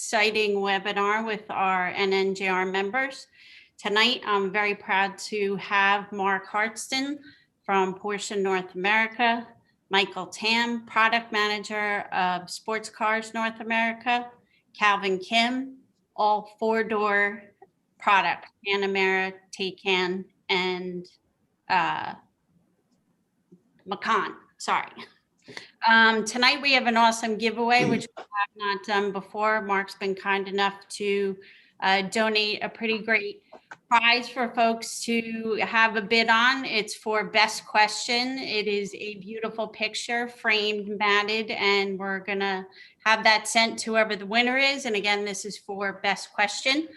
exciting webinar with our NNJR members. Tonight, I'm very proud to have Mark Harston from Porsche North America, Michael Tam, Product Manager of Sports Cars North America, Calvin Kim, all four-door product, Panamera, Taycan, and Macan, sorry. Tonight we have an awesome giveaway, which we have not done before. Mark's been kind enough to donate a pretty great prize for folks to have a bid on. It's for best question. It is a beautiful picture, framed, matted, and we're gonna have that sent to whoever the winner is. And again, this is for best question.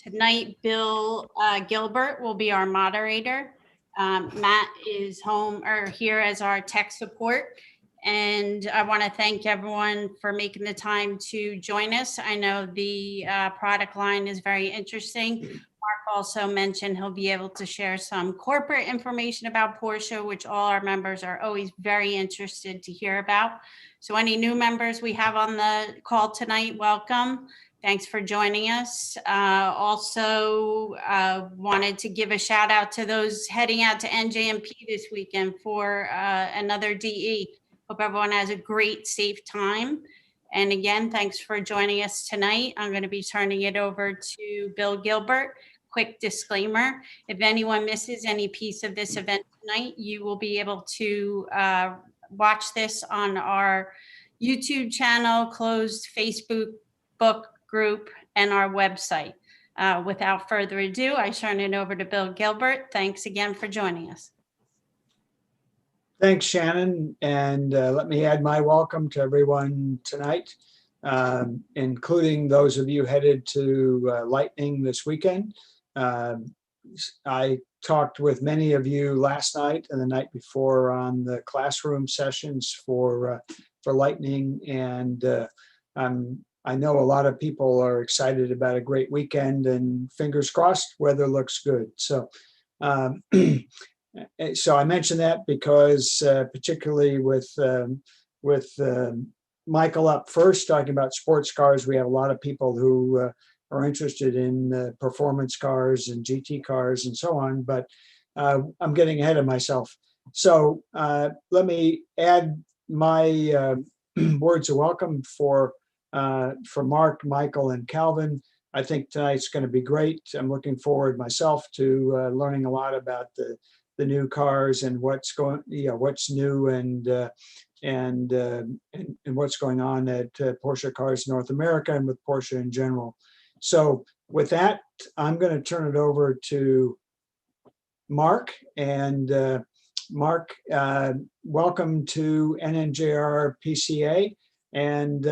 Tonight, Bill Gilbert will be our moderator. Matt is home or here as our tech support. And I want to thank everyone for making the time to join us. I know the product line is very interesting. Mark also mentioned he'll be able to share some corporate information about Porsche, which all our members are always very interested to hear about. So any new members we have on the call tonight, welcome. Thanks for joining us. Also wanted to give a shout out to those heading out to NJMP this weekend for another DE. Hope everyone has a great, safe time. And again, thanks for joining us tonight. I'm going to be turning it over to Bill Gilbert. Quick disclaimer, if anyone misses any piece of this event tonight, you will be able to watch this on our YouTube channel, closed Facebook group, and our website. Without further ado, I turn it over to Bill Gilbert. Thanks again for joining us. Thanks, Shannon, and let me add my welcome to everyone tonight, including those of you headed to Lightning this weekend. I talked with many of you last night and the night before on the classroom sessions for Lightning, and I know a lot of people are excited about a great weekend, and fingers crossed, weather looks good. So. So I mention that because particularly with Michael up first talking about sports cars, we have a lot of people who are interested in performance cars and GT cars and so on, but I'm getting ahead of myself. So let me add my words of welcome for Mark, Michael, and Calvin. I think tonight's going to be great. I'm looking forward myself to learning a lot about the new cars and what's new and what's going on at Porsche Cars North America and with Porsche in general. So with that, I'm going to turn it over to Mark. And Mark, welcome to NNJR PCA, and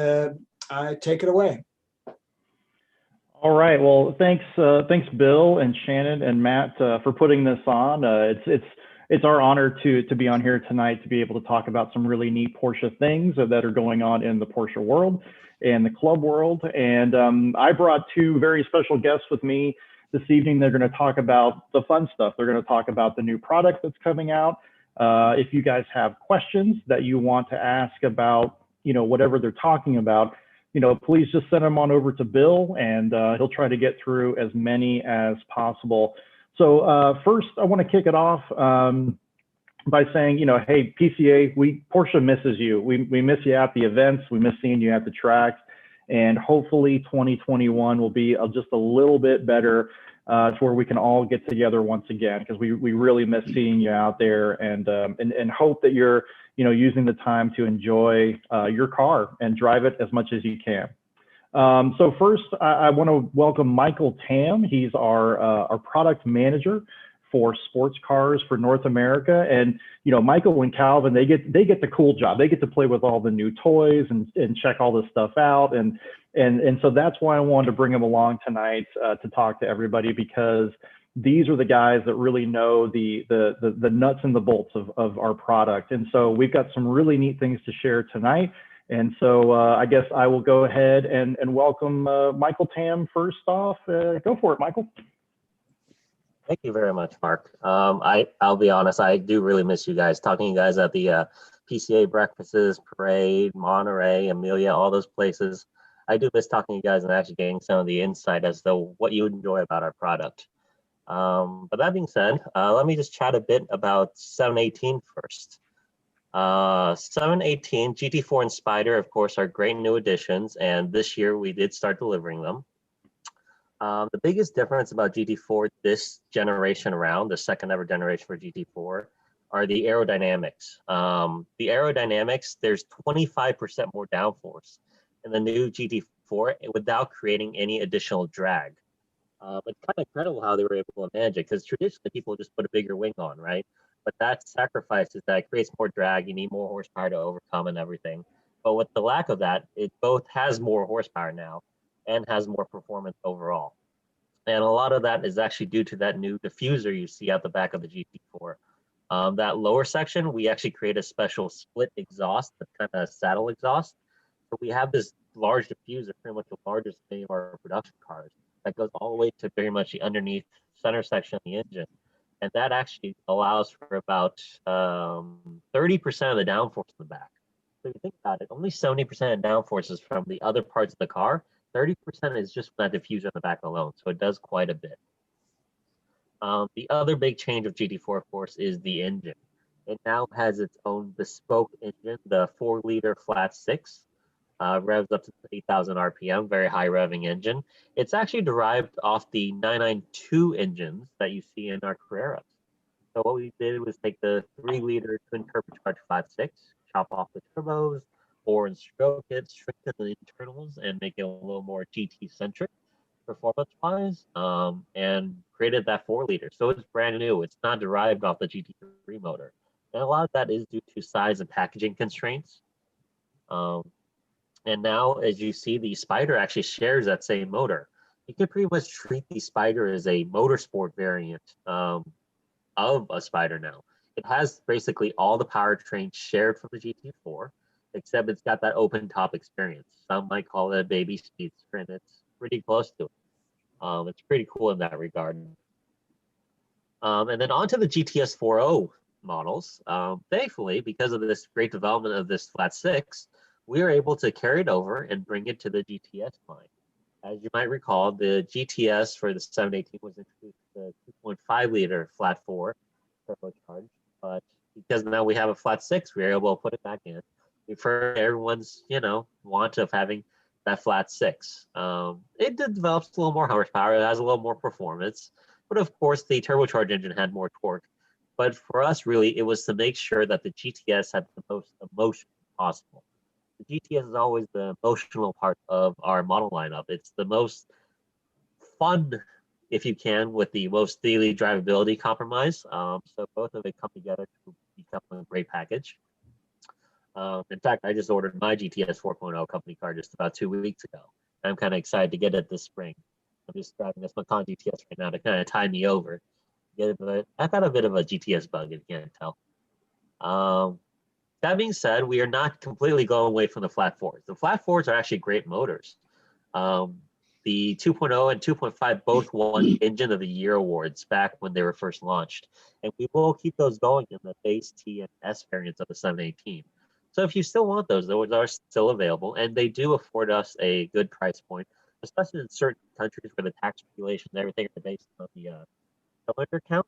take it away. All right. Well, thanks Bill and Shannon and Matt for putting this on. It's our honor to be on here tonight to be able to talk about some really neat Porsche things that are going on in the Porsche world and the club world. And I brought two very special guests with me this evening. They're going to talk about the fun stuff. They're going to talk about the new product that's coming out. If you guys have questions that you want to ask about, whatever they're talking about, please just send them on over to Bill, and he'll try to get through as many as possible. So first, I want to kick it off by saying, hey, PCA, Porsche misses you. We miss you at the events. We miss seeing you at the tracks. And hopefully 2021 will be just a little bit better to where we can all get together once again, because we really miss seeing you out there, and hope that you're using the time to enjoy your car and drive it as much as you can. So first, I want to welcome Michael Tam. He's our product manager for sports cars for North America. And Michael and Calvin, they get the cool job. They get to play with all the new toys and check all this stuff out. And so that's why I wanted to bring them along tonight to talk to everybody, because these are the guys that really know the nuts and the bolts of our product. And so we've got some really neat things to share tonight. And so I guess I will go ahead and welcome Michael Tam first off. Go for it, Michael. Thank you very much, Mark. I'll be honest, I do really miss you guys, talking to you guys at the PCA breakfasts, Parade, Monterey, Amelia, all those places. I do miss talking to you guys and actually getting some of the insight as to what you enjoy about our product. But that being said, let me just chat a bit about 718 first. 718, GT4 and Spider, of course, are great new additions, and this year we did start delivering them. The biggest difference about GT4 this generation around, the second ever generation for GT4, are the aerodynamics. The aerodynamics, there's 25% more downforce in the new GT4 without creating any additional drag. It's kind of incredible how they were able to manage it, because traditionally people just put a bigger wing on, right? But that sacrifices that, it creates more drag, you need more horsepower to overcome and everything. But with the lack of that, it both has more horsepower now and has more performance overall. And a lot of that is actually due to that new diffuser you see at the back of the GT4. That lower section, we actually create a special split exhaust, that's kind of a saddle exhaust. So we have this large diffuser, pretty much the largest of any of our production cars, that goes all the way to very much the underneath center section of the engine. And that actually allows for about 30% of the downforce in the back. So if you think about it, only 70% of downforce is from the other parts of the car. 30% is just from that diffuser in the back alone. So it does quite a bit. The other big change of GT4, of course, is the engine. It now has its own bespoke engine, the 4-liter flat 6. Revs up to 8,000 RPM, very high revving engine. It's actually derived off the 992 engines that you see in our Carreras. So what we did was take the 3-liter twin turbocharged flat 6, chop off the turbos, or stroke it, strengthen the internals, and make it a little more GT-centric performance-wise, and created that 4-liter. So it's brand new. It's not derived off the GT3 motor. And a lot of that is due to size and packaging constraints. And now, as you see, the Spider actually shares that same motor. You can pretty much treat the Spider as a motorsport variant of a Spider now. It has basically all the powertrain shared from the GT4, except it's got that open top experience. Some might call it a baby speedster, and it's pretty close to it. It's pretty cool in that regard. And then onto the GTS 4.0 models. Thankfully, because of this great development of this flat 6, we are able to carry it over and bring it to the GTS line. As you might recall, the GTS for the 718 was introduced the 2.5-liter flat 4 turbocharged, but because now we have a flat 6, we are able to put it back in. We've heard everyone's, want of having that flat 6. It develops a little more horsepower, it has a little more performance, but of course the turbocharged engine had more torque. But for us, really, it was to make sure that the GTS had the most emotion possible. The GTS is always the emotional part of our model lineup. It's the most fun, if you can, with the most daily drivability compromise. So both of it come together to become a great package. In fact, I just ordered my GTS 4.0 company car just about 2 weeks ago. I'm kind of excited to get it this spring. I'm just driving this Macan GTS right now to kind of tie me over. I've got a bit of a GTS bug, if you can't tell. That being said, we are not completely going away from the flat 4s. The flat 4s are actually great motors. The 2.0 and 2.5 both won Engine of the Year awards back when they were first launched. And we will keep those going in the base T and S variants of the 718. So if you still want those are still available, and they do afford us a good price point, especially in certain countries where the tax regulations and everything are based on the kilometer count.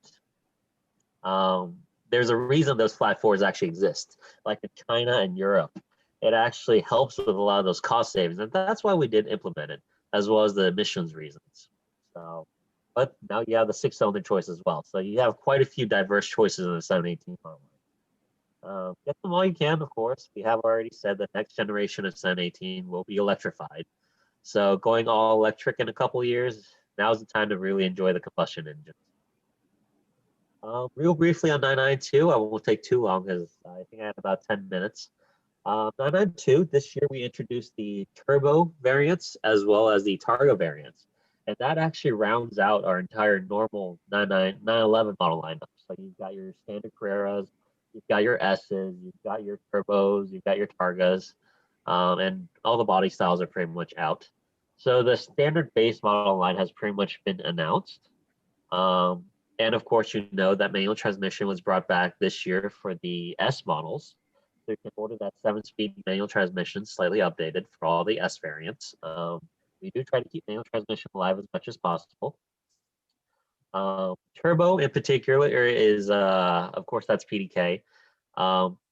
There's a reason those flat 4s actually exist, like in China and Europe. It actually helps with a lot of those cost savings, and that's why we did implement it, as well as the emissions reasons. So, but now you have the 6-cylinder choice as well. So you have quite a few diverse choices in the 718 model. Get them all you can, of course. We have already said the next generation of 718 will be electrified. So going all electric in a couple of years, now's the time to really enjoy the combustion engines. Real briefly on 992, I won't take too long because I think I have about 10 minutes. 992, this year we introduced the turbo variants as well as the Targa variants. And that actually rounds out our entire normal 911 model lineup. So you've got your standard Carreras, you've got your S's, you've got your turbos, you've got your Targas, and all the body styles are pretty much out. So the standard base model line has pretty much been announced. And of course, that manual transmission was brought back this year for the S models. you can order that 7-speed manual transmission, slightly updated for all the S variants. We do try to keep manual transmission alive as much as possible. Turbo in particular is, of course, that's PDK.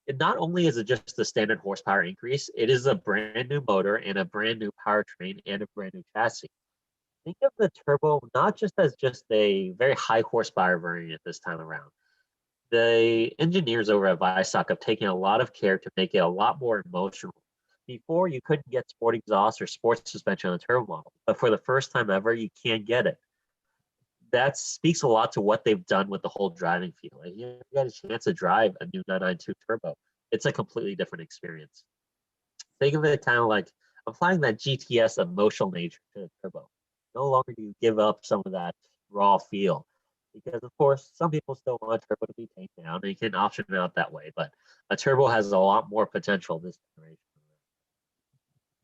It not only is it just the standard horsepower increase, it is a brand new motor and a brand new powertrain and a brand new chassis. Think of the turbo not just as just a very high horsepower variant this time around. The engineers over at Vistock have taken a lot of care to make it a lot more emotional. Before, you couldn't get sport exhaust or sports suspension on a turbo model, but for the first time ever, you can get it. That speaks a lot to what they've done with the whole driving feel. If you get a chance to drive a new 992 Turbo, it's a completely different experience. Think of it kind of like applying that GTS emotional nature to the Turbo. No longer do you give up some of that raw feel, because of course some people still want a turbo to be taken down, and you can option it out that way. But a turbo has a lot more potential this generation.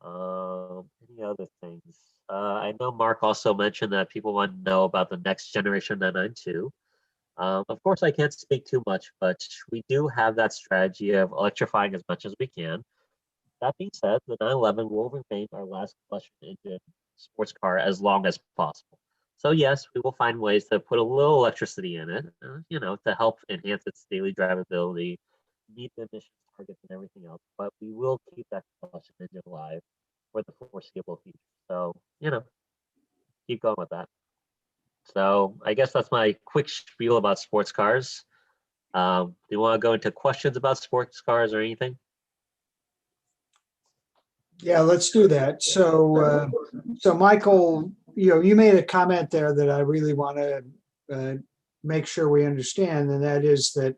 Any other things? I know Mark also mentioned that people want to know about the next generation 992. Of course, I can't speak too much, but we do have that strategy of electrifying as much as we can. That being said, the 911 will remain our last combustion engine sports car as long as possible. So yes, we will find ways to put a little electricity in it, to help enhance its daily drivability, meet the emissions targets and everything else. But we will keep that combustion engine alive for the foreseeable future. So, keep going with that. So I guess that's my quick spiel about sports cars. Do you want to go into questions about sports cars or anything? Yeah, let's do that. So, Michael, you made a comment there that I really want to make sure we understand, and that is that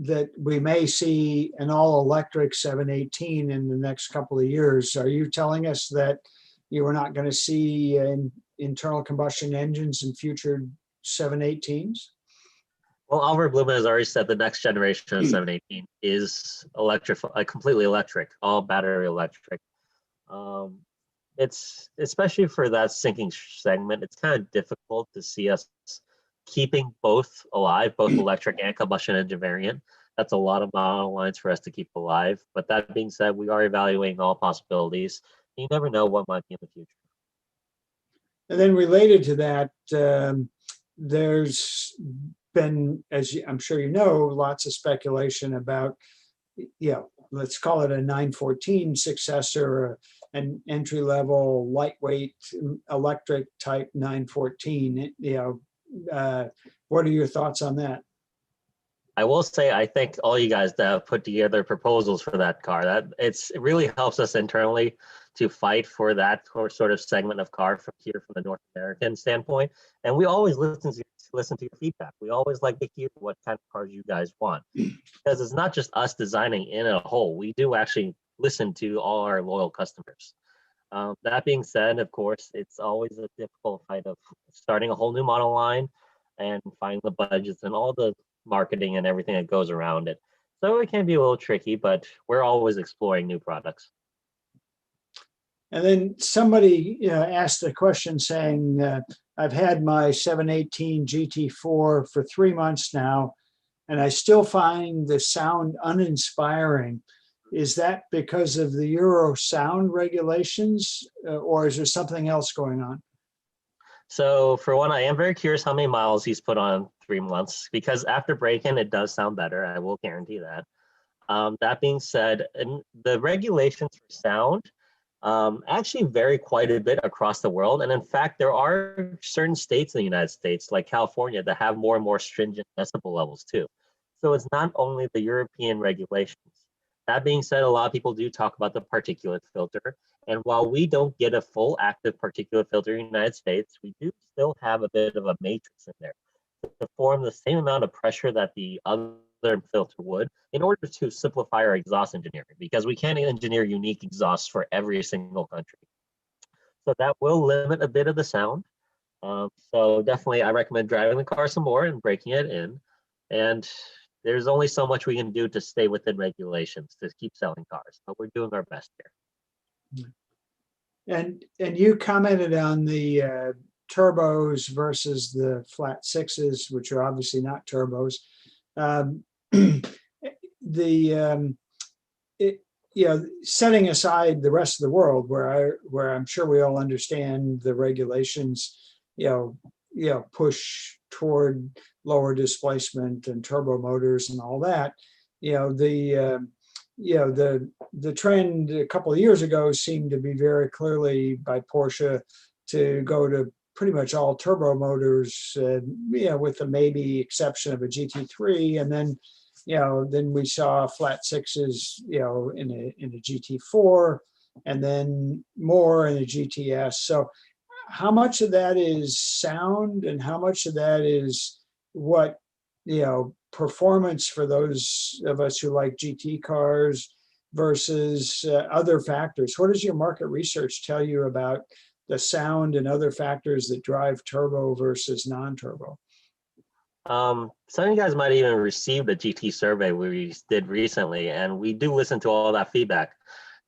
that we may see an all-electric 718 in the next couple of years. Are you telling us that you are not going to see internal combustion engines in future 718s? Well, Oliver Blumen has already said the next generation of 718 is completely electric, all battery electric. It's especially for that sinking segment, it's kind of difficult to see us keeping both alive, both electric and combustion engine variant. That's a lot of model lines for us to keep alive. But that being said, we are evaluating all possibilities. You never know what might be in the future. And then related to that, there's been, as I'm sure you know, lots of speculation about, let's call it a 914 successor, an entry-level, lightweight, electric type 914. What are your thoughts on that? I will say, I think all you guys that have put together proposals for that car, it really helps us internally to fight for that sort of segment of car from the North American standpoint. And we always listen to your feedback. We always like to hear what kind of cars you guys want, because it's not just us designing in a whole. We do actually listen to all our loyal customers. That being said, of course, it's always a difficult fight of starting a whole new model line and finding the budgets and all the marketing and everything that goes around it. So it can be a little tricky, but we're always exploring new products. And then somebody asked a question saying, I've had my 718 GT4 for 3 months now, and I still find the sound uninspiring. Is that because of the Euro sound regulations, or is there something else going on? So for one, I am very curious how many miles he's put on 3 months, because after break-in, it does sound better. I will guarantee that. That being said, the regulations for sound actually vary quite a bit across the world. And in fact, there are certain states in the United States, like California, that have more and more stringent decibel levels too. So it's not only the European regulations. That being said, a lot of people do talk about the particulate filter. And while we don't get a full active particulate filter in the United States, we do still have a bit of a matrix in there to form the same amount of pressure that the other filter would, in order to simplify our exhaust engineering, because we can't engineer unique exhausts for every single country. So that will limit a bit of the sound. So definitely I recommend driving the car some more and breaking it in. And there's only so much we can do to stay within regulations to keep selling cars, but we're doing our best here. And you commented on the turbos versus the flat sixes, which are obviously not turbos. it, setting aside the rest of the world where I'm sure we all understand the regulations, push toward lower displacement and turbo motors and all that, the trend a couple of years ago seemed to be very clearly by Porsche to go to pretty much all turbo motors, with the maybe exception of a GT3, and then then we saw flat sixes, in a GT4, and then more in a GTS. So how much of that is sound and how much of that is what, performance for those of us who like GT cars versus other factors? What does your market research tell you about the sound and other factors that drive turbo versus non-turbo? Some of you guys might even receive the GT survey we did recently, and we do listen to all that feedback.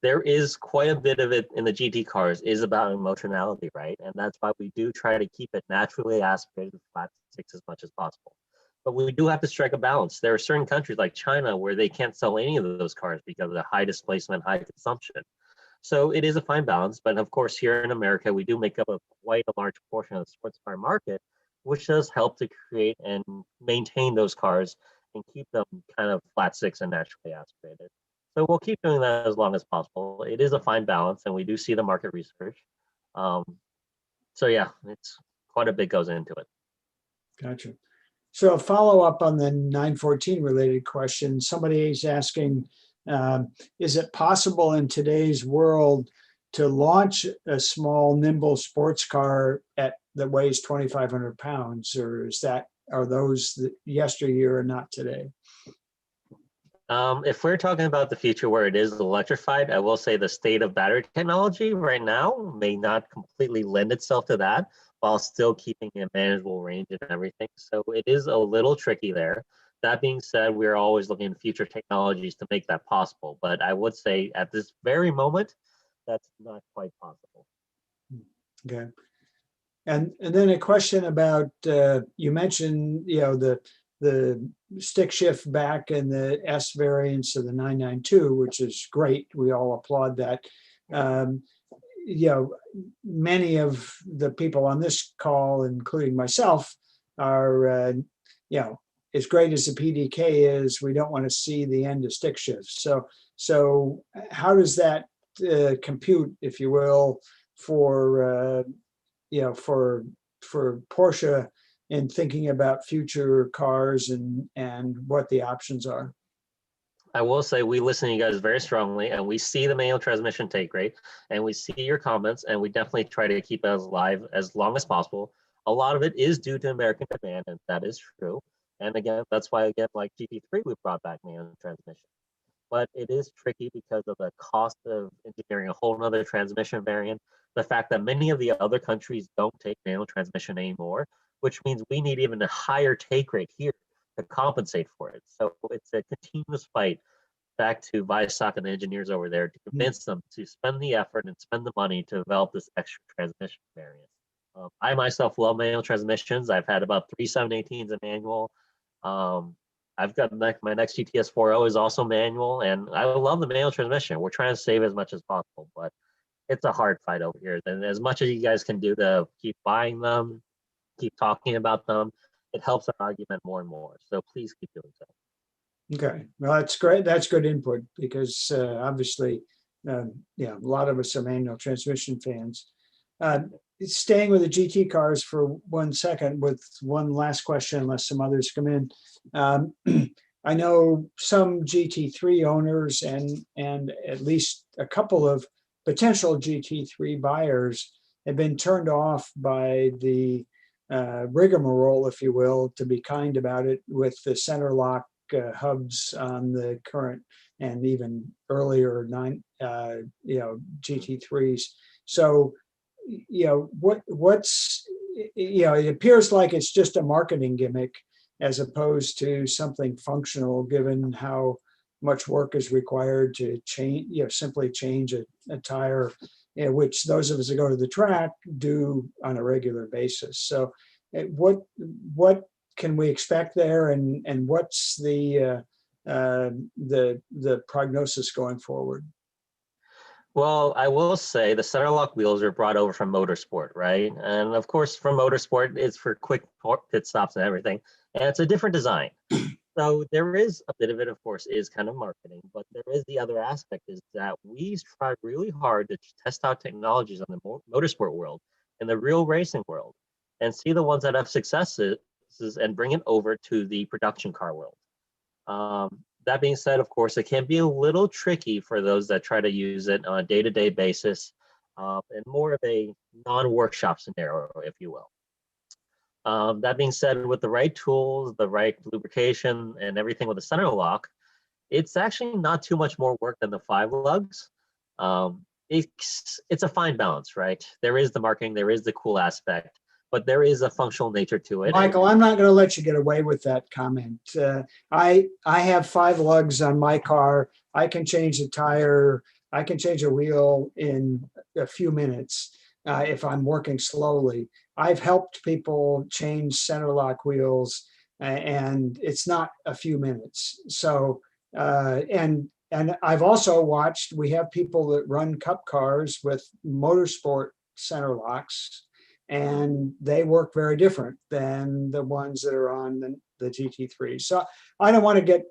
There is quite a bit of it in the GT cars is about emotionality, right? And that's why we do try to keep it naturally aspirated flat six as much as possible. But we do have to strike a balance. There are certain countries like China where they can't sell any of those cars because of the high displacement, high consumption. So it is a fine balance. But of course, here in America, we do make up quite a large portion of the sports car market, which does help to create and maintain those cars and keep them kind of flat six and naturally aspirated. So we'll keep doing that as long as possible. It is a fine balance, and we do see the market research. So yeah, it's quite a bit goes into it. Gotcha. So a follow up on the 914 related question, somebody is asking, is it possible in today's world to launch a small, nimble sports car that weighs 2,500 pounds, or are those the yesteryear and not today? If we're talking about the future where it is electrified, I will say the state of battery technology right now may not completely lend itself to that while still keeping a manageable range and everything. So it is a little tricky there. That being said, we're always looking at future technologies to make that possible. But I would say at this very moment, that's not quite possible. Okay. And then a question about, you mentioned, the stick shift back in the S variants of the 992, which is great. We all applaud that. Many of the people on this call, including myself, are, as great as the PDK is, we don't want to see the end of stick shifts. So how does that compute, if you will, for Porsche in thinking about future cars and what the options are? I will say we listen to you guys very strongly, and we see the manual transmission take rate, and we see your comments, and we definitely try to keep it as live as long as possible. A lot of it is due to American demand, and that is true. And again, that's why, again, like GT3, we brought back manual transmission. But it is tricky because of the cost of engineering a whole nother transmission variant, the fact that many of the other countries don't take manual transmission anymore, which means we need even a higher take rate here to compensate for it. So it's a continuous fight back to Viasok and the engineers over there to convince them to spend the effort and spend the money to develop this extra transmission variant. I myself love manual transmissions. I've had about 3 718s in manual. I've got my next GTS 4.0 is also manual, and I love the manual transmission. We're trying to save as much as possible, but it's a hard fight over here. And as much as you guys can do to keep buying them, keep talking about them, it helps our argument more and more. So please keep doing so. Okay, well, that's great. That's good input because obviously, a lot of us are manual transmission fans. Staying with the GT cars for 1 second with one last question, unless some others come in. I know some GT3 owners and at least a couple of potential GT3 buyers have been turned off by the rigmarole, if you will, to be kind about it, with the center lock hubs on the current and even earlier GT3s. So, it appears like it's just a marketing gimmick as opposed to something functional, given how much work is required to change, simply change a tire, which those of us that go to the track do on a regular basis. So what can we expect there, and what's the the prognosis going forward? Well, I will say the center lock wheels are brought over from motorsport, right? And of course, from motorsport, it's for quick pit stops and everything. And it's a different design. So there is a bit of it, of course, is kind of marketing, but there is the other aspect is that we try really hard to test out technologies on the motorsport world and the real racing world and see the ones that have successes and bring it over to the production car world. That being said, of course, it can be a little tricky for those that try to use it on a day-to-day basis and more of a non-workshop scenario, if you will. That being said, with the right tools, the right lubrication, and everything with the center lock, it's actually not too much more work than the 5 lugs. It's a fine balance, right? There is the marketing, there is the cool aspect, but there is a functional nature to it. Michael, I'm not going to let you get away with that comment. I have 5 lugs on my car. I can change a tire. I can change a wheel in a few minutes if I'm working slowly. I've helped people change center lock wheels, and it's not a few minutes. So, and I've also watched, we have people that run cup cars with motorsport center locks, and they work very different than the ones that are on the GT3. So I don't want to get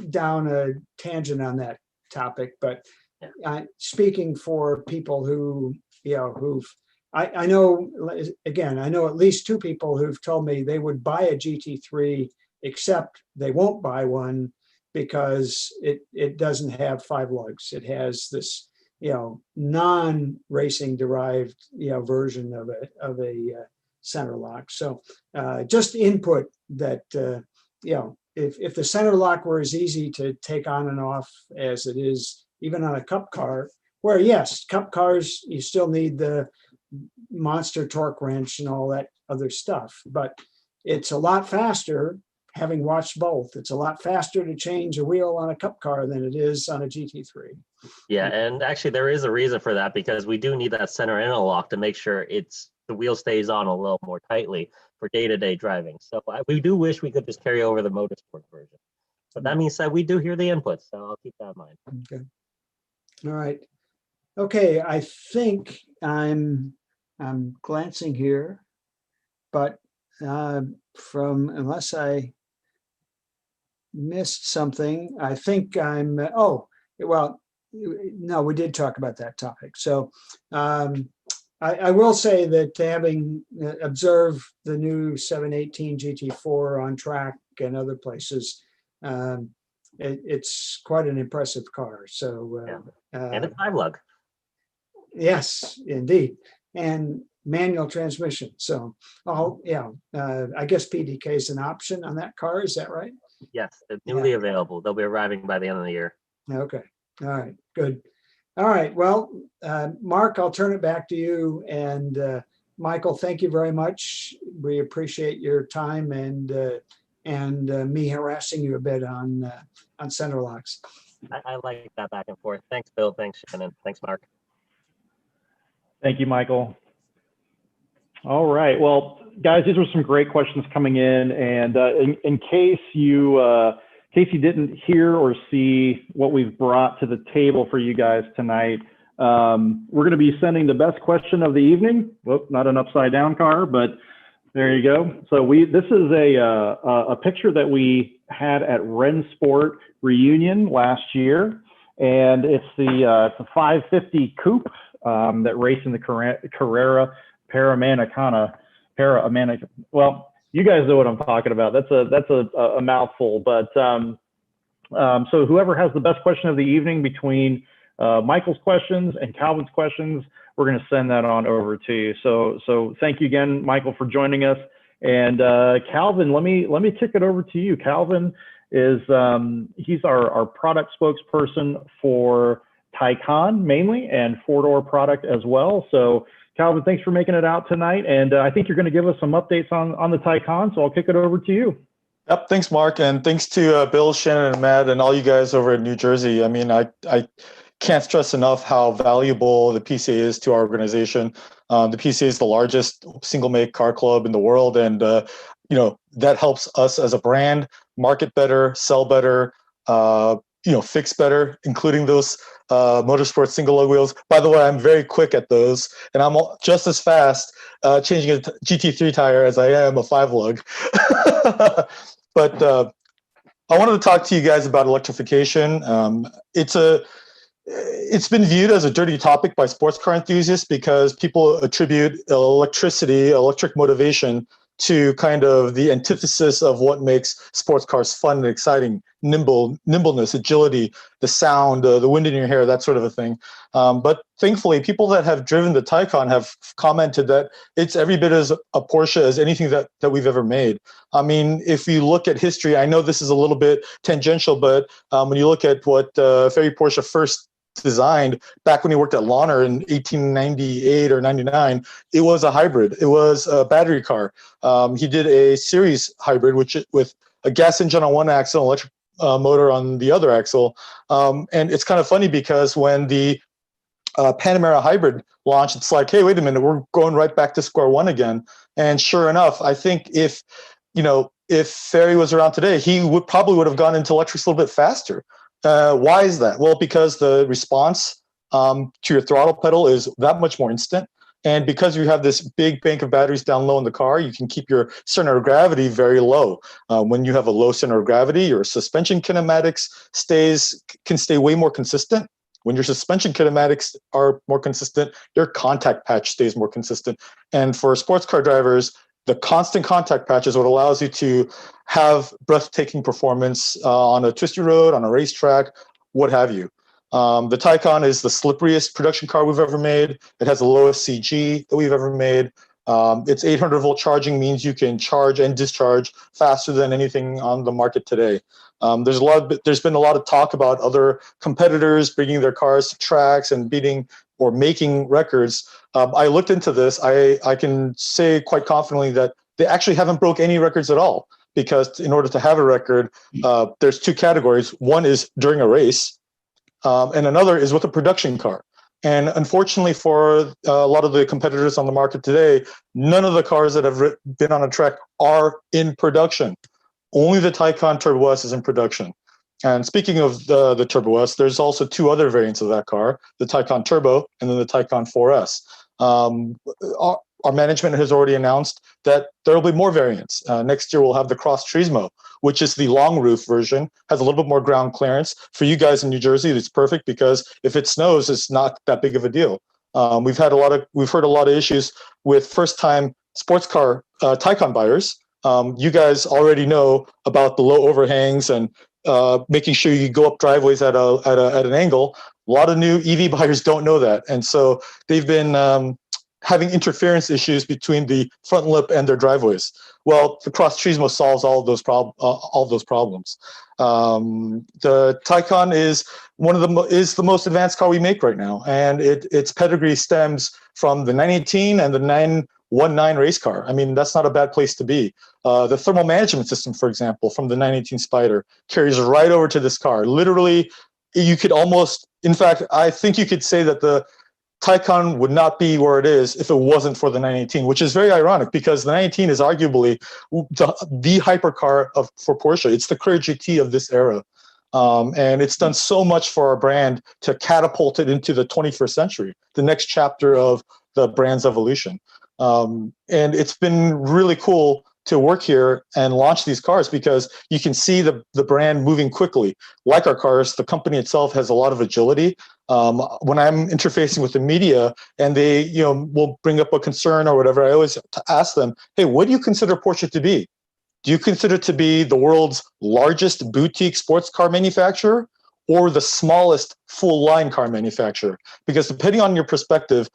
down a tangent on that topic, but speaking for people who, I know, again, I know at least 2 people who've told me they would buy a GT3, except they won't buy one because it doesn't have 5 lugs. It has this non-racing derived, version of a center lock. So just input that, if the center lock were as easy to take on and off as it is even on a cup car, where yes, cup cars, you still need the monster torque wrench and all that other stuff, but it's a lot faster. Having watched both, it's a lot faster to change a wheel on a cup car than it is on a GT3. Yeah, and actually there is a reason for that, because we do need that center interlock to make sure the wheel stays on a little more tightly for day-to-day driving. So we do wish we could just carry over the motorsport version. But that means that we do hear the input, so I'll keep that in mind. Okay. All right. Okay, I think I'm glancing here, but unless I missed something, I think no, we did talk about that topic. So I will say that having observed the new 718 GT4 on track and other places, it's quite an impressive car. So and a 5 lug. Yes, indeed. And manual transmission. So, I guess PDK is an option on that car. Is that right? Yes, it's newly available. They'll be arriving by the end of the year. Okay. All right. Good. All right. Well, Mark, I'll turn it back to you. And Michael, thank you very much. We appreciate your time and me harassing you a bit on center locks. I like that back and forth. Thanks, Bill. Thanks, Shannon. Thanks, Mark. Thank you, Michael. All right. Well, guys, these were some great questions coming in. And in case you didn't hear or see what we've brought to the table for you guys tonight, we're going to be sending the best question of the evening. Whoop, not an upside down car, but there you go. So this is a picture that we had at Rensport Reunion last year, and it's the 550 coupe that raced in the Carrera Panamericana. Well, you guys know what I'm talking about. That's a mouthful, but so whoever has the best question of the evening between Michael's questions and Calvin's questions, we're going to send that on over to you. So thank you again, Michael, for joining us. And Calvin, let me kick it over to you. Calvin is he's our product spokesperson for Taycan mainly, and 4-door product as well. So Calvin, thanks for making it out tonight. And I think you're going to give us some updates on the Taycan. So I'll kick it over to you. Yep. Thanks, Mark. And thanks to Bill, Shannon, and Matt, and all you guys over in New Jersey. I mean, I can't stress enough how valuable the PCA is to our organization. The PCA is the largest single make car club in the world. And, that helps us as a brand market better, sell better, fix better, including those motorsport single lug wheels. By the way, I'm very quick at those, and I'm just as fast changing a GT3 tire as I am a 5 lug. But I wanted to talk to you guys about electrification. It's been viewed as a dirty topic by sports car enthusiasts because people attribute electric motivation to kind of the antithesis of what makes sports cars fun and exciting: nimbleness, agility, the sound, the wind in your hair, that sort of a thing. But thankfully, people that have driven the Taycan have commented that it's every bit as a Porsche as anything that we've ever made. I mean, if you look at history, I know this is a little bit tangential, but when you look at what Ferry Porsche first designed back when he worked at Lahner in 1898 or 99, it was a hybrid. It was a battery car. He did a series hybrid, with a gas engine on one axle, electric motor on the other axle. And it's kind of funny because when the Panamera hybrid launched, it's like, hey, wait a minute, we're going right back to square one again. And sure enough, I think if Ferry was around today, he probably would have gone into electrics a little bit faster. Why is that? Well, because the response to your throttle pedal is that much more instant. And because you have this big bank of batteries down low in the car, you can keep your center of gravity very low. When you have a low center of gravity, your suspension kinematics can stay way more consistent. When your suspension kinematics are more consistent, your contact patch stays more consistent. And for sports car drivers, the constant contact patch is what allows you to have breathtaking performance on a twisty road, on a racetrack, what have you. The Taycan is the slipperiest production car we've ever made. It has the lowest CG that we've ever made. Its 800-volt charging means you can charge and discharge faster than anything on the market today. There's been a lot of talk about other competitors bringing their cars to tracks and beating or making records. I looked into this. I can say quite confidently that they actually haven't broke any records at all, because in order to have a record, there's two categories. One is during a race, and another is with a production car. And unfortunately for a lot of the competitors on the market today, none of the cars that have been on a track are in production. Only the Taycan Turbo S is in production. And speaking of the Turbo S, there's also two other variants of that car, the Taycan Turbo and then the Taycan 4S. Our management has already announced that there will be more variants. Next year, we'll have the Cross Turismo, which is the long roof version, has a little bit more ground clearance. For you guys in New Jersey, it's perfect because if it snows, it's not that big of a deal. We've heard a lot of issues with first-time sports car Taycan buyers. You guys already know about the low overhangs and making sure you go up driveways at an angle. A lot of new EV buyers don't know that, and so they've been having interference issues between the front lip and their driveways. Well, the Cross Turismo solves all of those problems. The Taycan is the most advanced car we make right now, and its pedigree stems from the 918 and the 919 race car. I mean, that's not a bad place to be. The thermal management system, for example, from the 918 Spider carries right over to this car. Literally, you could almost, in fact, I think you could say that the Taycan would not be where it is if it wasn't for the 918, which is very ironic because the 918 is arguably the hypercar for Porsche. It's the Courier GT of this era. And it's done so much for our brand to catapult it into the 21st century, the next chapter of the brand's evolution. And it's been really cool to work here and launch these cars because you can see the brand moving quickly. Like our cars, the company itself has a lot of agility. When I'm interfacing with the media and they will bring up a concern or whatever, I always ask them, hey, what do you consider Porsche to be? Do you consider it to be the world's largest boutique sports car manufacturer or the smallest full line car manufacturer? Because depending on your perspective,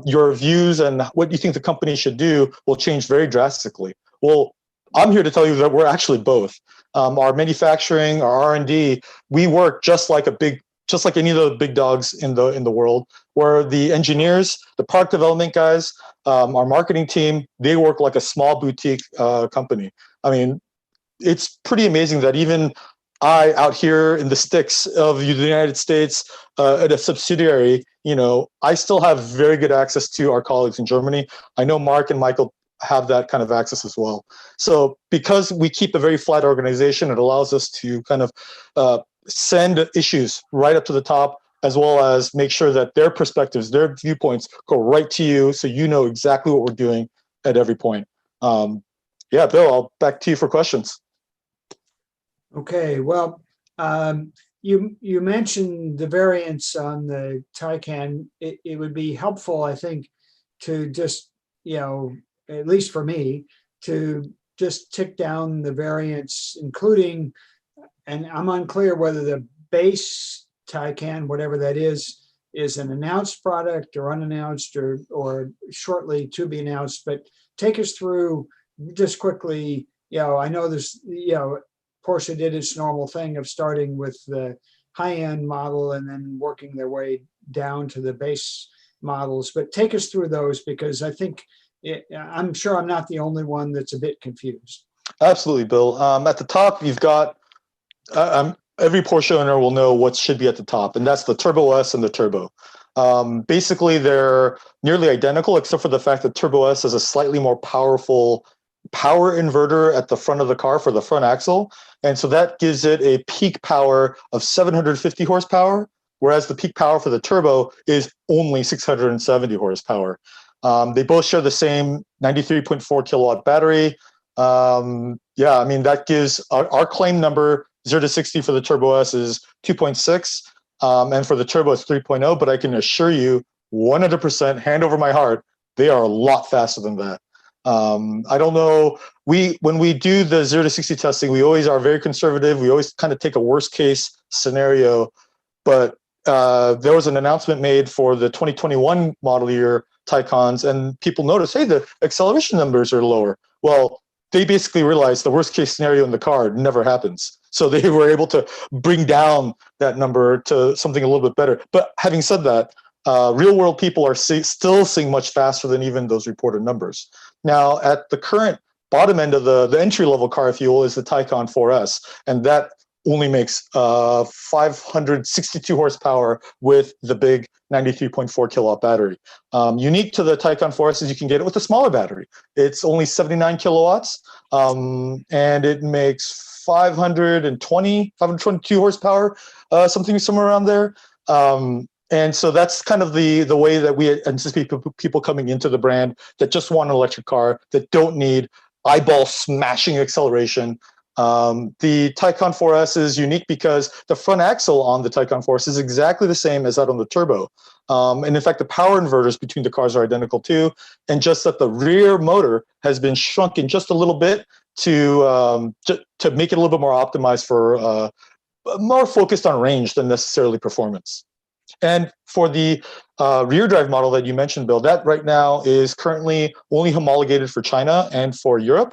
your views and what you think the company should do will change very drastically. Well, I'm here to tell you that we're actually both. Our manufacturing, our R&D, we work just like any of the big dogs in the world, where the engineers, the product development guys, our marketing team, they work like a small boutique company. I mean, it's pretty amazing that even I, out here in the sticks of the United States, at a subsidiary, I still have very good access to our colleagues in Germany. I know Mark and Michael have that kind of access as well. So because we keep a very flat organization, it allows us to kind of send issues right up to the top, as well as make sure that their perspectives, their viewpoints go right to you, so you know exactly what we're doing at every point. Yeah, Bill, I'll back to you for questions. Okay, well, you mentioned the variants on the Taycan. It would be helpful, I think, to just, at least for me, to just tick down the variants, including, and I'm unclear whether the base Taycan, whatever that is an announced product or unannounced or shortly to be announced. But take us through just quickly. I know there's, Porsche did its normal thing of starting with the high-end model and then working their way down to the base models. But take us through those, because I think I'm sure I'm not the only one that's a bit confused. Absolutely, Bill. At the top, you've got every Porsche owner will know what should be at the top, and that's the Turbo S and the Turbo. Basically, they're nearly identical, except for the fact that Turbo S has a slightly more powerful power inverter at the front of the car for the front axle. And so that gives it a peak power of 750 horsepower, whereas the peak power for the Turbo is only 670 horsepower. They both share the same 93.4 kilowatt battery. Yeah, I mean, that gives our claim number 0 to 60 for the Turbo S is 2.6, and for the Turbo it's 3.0, but I can assure you 100%, hand over my heart, they are a lot faster than that. I don't know, when we do the 0 to 60 testing, we always are very conservative. We always kind of take a worst case scenario, but there was an announcement made for the 2021 model year Taycans, and people noticed, hey, the acceleration numbers are lower. Well, they basically realized the worst case scenario in the car never happens. So they were able to bring down that number to something a little bit better. But having said that, real world people are still seeing much faster than even those reported numbers. Now, at the current bottom end of the entry level car, if you will, is the Taycan 4S, and that only makes 562 horsepower with the big 93.4 kilowatt battery. Unique to the Taycan 4S is you can get it with a smaller battery. It's only 79 kilowatts, and it makes 522 horsepower, somewhere around there. And so that's kind of the way that we anticipate people coming into the brand that just want an electric car, that don't need eyeball smashing acceleration. The Taycan 4S is unique because the front axle on the Taycan 4S is exactly the same as that on the Turbo. And in fact, the power inverters between the cars are identical too. And just that the rear motor has been shrunken just a little bit to make it a little bit more optimized for more focused on range than necessarily performance. And for the rear drive model that you mentioned, Bill, that right now is currently only homologated for China and for Europe.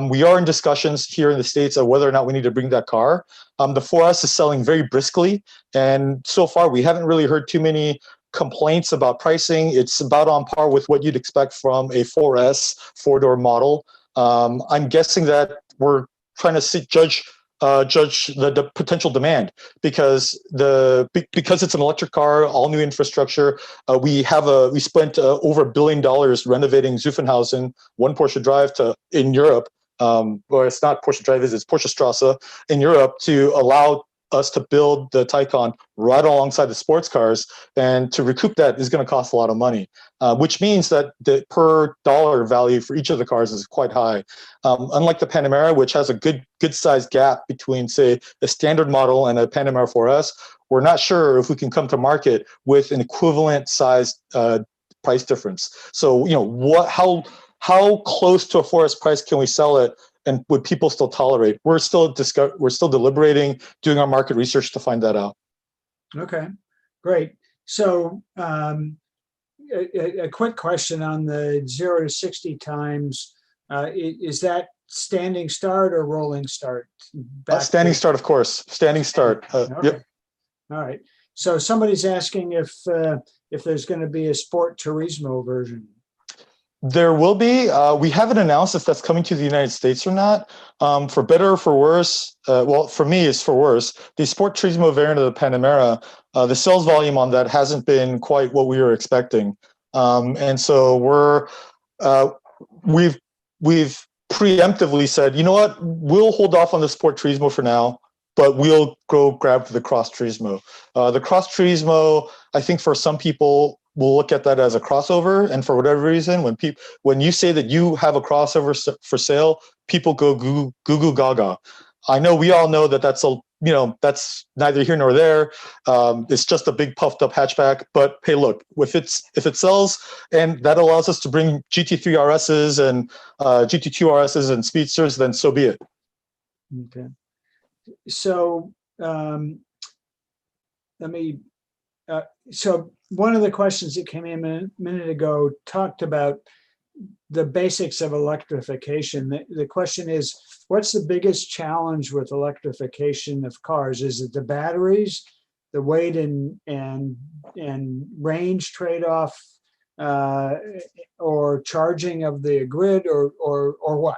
We are in discussions here in the States of whether or not we need to bring that car. The 4S is selling very briskly, and so far we haven't really heard too many complaints about pricing. It's about on par with what you'd expect from a 4S four-door model. I'm guessing that we're trying to judge the potential demand because it's an electric car, all new infrastructure. We spent over $1 billion renovating Zuffenhausen, one Porsche Drive in Europe. Or it's not Porsche Drive, it's Porsche Strasse in Europe to allow us to build the Taycan right alongside the sports cars, and to recoup that is going to cost a lot of money, which means that the per dollar value for each of the cars is quite high. Unlike the Panamera, which has a good size gap between, say, a standard model and a Panamera 4S, we're not sure if we can come to market with an equivalent size price difference. So, how close to a 4S price can we sell it? And would people still tolerate? We're still deliberating, doing our market research to find that out. Okay, great. So a quick question on the 0 to 60 times. Is that standing start or rolling start? Standing start, of course. Standing start. Okay. Yep. All right. So somebody's asking if there's going to be a Sport Turismo version. There will be. We haven't announced if that's coming to the United States or not. For better or for worse, well, for me, it's for worse. The Sport Turismo variant of the Panamera, the sales volume on that hasn't been quite what we were expecting. And so we've preemptively said, you know what, we'll hold off on the Sport Turismo for now, but we'll go grab the Cross Turismo. The Cross Turismo, I think for some people, will look at that as a crossover, and for whatever reason, when you say that you have a crossover for sale, people go goo goo gaga. I know we all know that that's neither here nor there. It's just a big puffed up hatchback. But hey, look, if it sells and that allows us to bring GT3 RSs and GT2 RSs and Speedsters, then so be it. Okay. So so one of the questions that came in a minute ago talked about the basics of electrification. The question is, what's the biggest challenge with electrification of cars? Is it the batteries, the weight and range trade-off, or charging of the grid, or what?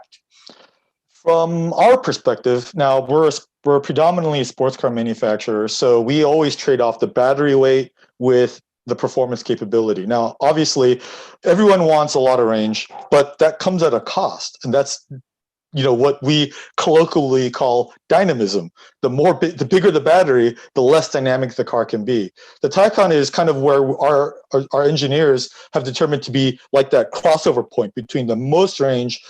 From our perspective, now we're predominantly a sports car manufacturer, so we always trade off the battery weight with the performance capability. Now, obviously, everyone wants a lot of range, but that comes at a cost, and that's what we colloquially call dynamism. The bigger the battery, the less dynamic the car can be. The Taycan is kind of where our engineers have determined to be like that crossover point between the most range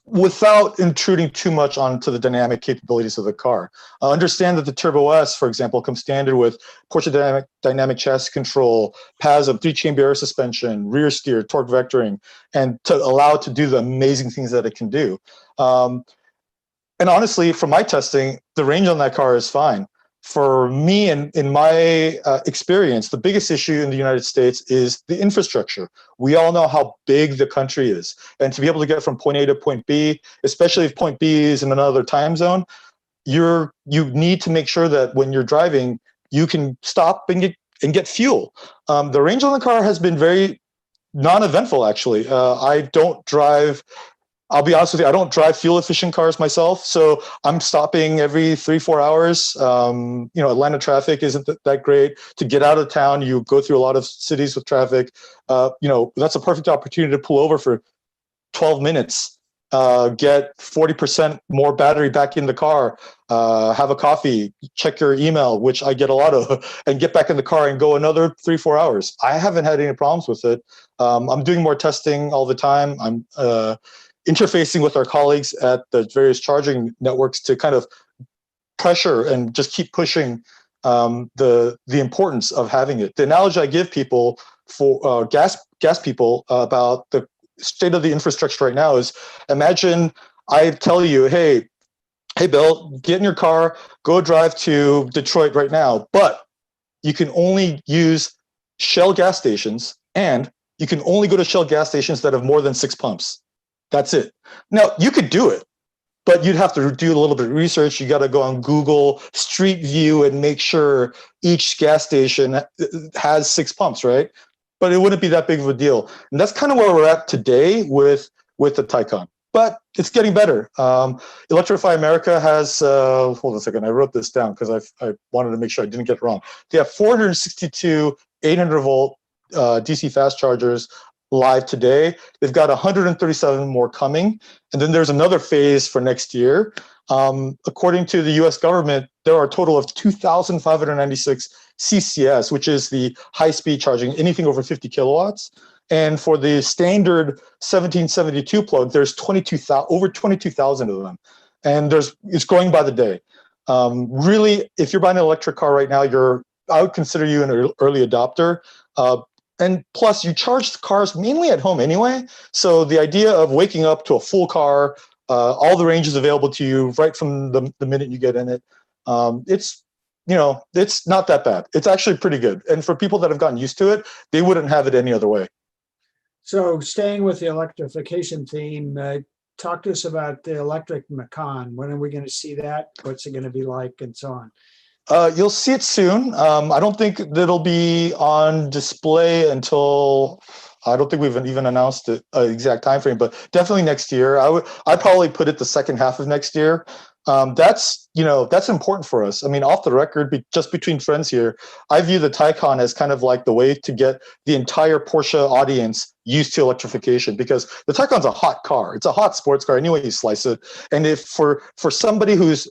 without intruding too much onto the dynamic capabilities of the car. Understand that the Turbo S, for example, comes standard with Porsche dynamic chassis control, PASM, 3-chamber air suspension, rear steer, torque vectoring, and to allow it to do the amazing things that it can do. And honestly, from my testing, the range on that car is fine. For me, and in my experience, the biggest issue in the United States is the infrastructure. We all know how big the country is. And to be able to get from point A to point B, especially if point B is in another time zone, you need to make sure that when you're driving, you can stop and get fuel. The range on the car has been very non-eventful, actually. I'll be honest with you, I don't drive fuel efficient cars myself, so I'm stopping every 3-4 hours. Atlanta traffic isn't that great. To get out of town, you go through a lot of cities with traffic. That's a perfect opportunity to pull over for 12 minutes, get 40% more battery back in the car, have a coffee, check your email, which I get a lot of, and get back in the car and go another 3-4 hours. I haven't had any problems with it. I'm doing more testing all the time. I'm interfacing with our colleagues at the various charging networks to kind of pressure and just keep pushing the importance of having it. The analogy I give people for gas people about the state of the infrastructure right now is, imagine I tell you, hey Bill, get in your car, go drive to Detroit right now, but you can only use Shell gas stations, and you can only go to Shell gas stations that have more than 6 pumps. That's it. Now, you could do it, but you'd have to do a little bit of research. You got to go on Google Street View and make sure each gas station has 6 pumps, right? But it wouldn't be that big of a deal. And that's kind of where we're at today with the Taycan. But it's getting better. Electrify America has, hold on a second, I wrote this down because I wanted to make sure I didn't get it wrong. They have 462 800-volt DC fast chargers live today. They've got 137 more coming. And then there's another phase for next year. According to the US government, there are a total of 2,596 CCS, which is the high-speed charging, anything over 50 kilowatts. And for the standard 1772 plug, there's over 22,000 of them. And it's growing by the day. Really, if you're buying an electric car right now, I would consider you an early adopter. And plus, you charge cars mainly at home anyway. So the idea of waking up to a full car, all the range is available to you right from the minute you get in it. It's not that bad. It's actually pretty good. And for people that have gotten used to it, they wouldn't have it any other way. So staying with the electrification theme, talk to us about the electric Macan. When are we going to see that? What's it going to be like, and so on? You'll see it soon. I don't think that'll be on display until, I don't think we've even announced the exact time frame, but definitely next year. I'd probably put it the second half of next year. That's important for us. I mean, off the record, just between friends here, I view the Taycan as kind of like the way to get the entire Porsche audience used to electrification, because the Taycan's a hot car. It's a hot sports car anyway you slice it. And if for somebody who's